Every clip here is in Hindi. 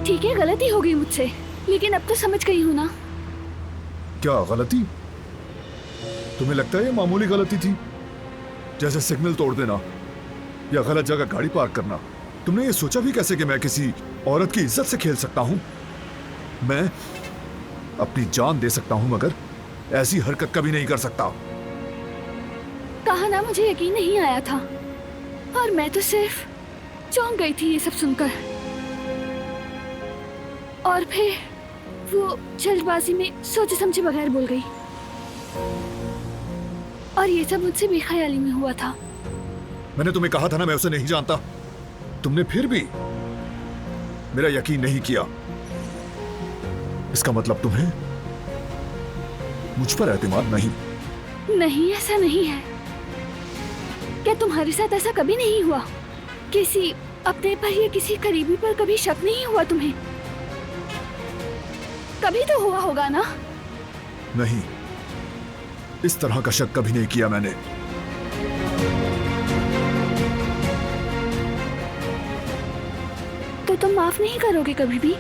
ठीक है, गलती हो गई मुझसे, लेकिन अब तो समझ गई हूँ ना। क्या गलती? तुम्हें लगता है ये मामूली गलती थी, जैसे सिग्नल तोड़ देना या गलत जगह गाड़ी पार्क करना? तुमने ये सोचा भी कैसे कि मैं किसी औरत की इज्जत से खेल सकता हूं? मैं अपनी जान दे सकता हूं, मगर ऐसी हरकत कभी नहीं कर सकता। कहा ना, मुझे यकीन नहीं आया था और मैं तो सिर्फ चौंक गई थी ये सब सुनकर। और फिर वो जल्दबाजी में सोचे समझे बगैर बोल गई, और ये सब मुझसे बेख्याली में हुआ था। मैंने तुम्हें कहा था ना, मैं उसे नहीं जानता। तुमने फिर भी मेरा यकीन नहीं किया। इसका मतलब तुम्हें मुझ पर एतमाद नहीं? नहीं, ऐसा नहीं है। क्या तुम्हारे साथ ऐसा कभी नहीं हुआ? किसी अपने पर या किसी करीबी पर कभी शक नहीं हुआ तुम्हें? कभी तो हुआ होगा ना? नहीं, इस तरह का शक कभी नहीं किया मैंने। तो तुम माफ नहीं करोगे कभी भी?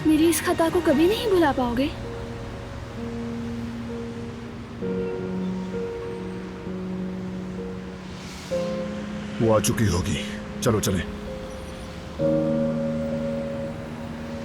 मेरी इस खता को कभी नहीं भुला पाओगे? वो आ चुकी होगी, चलो चलें।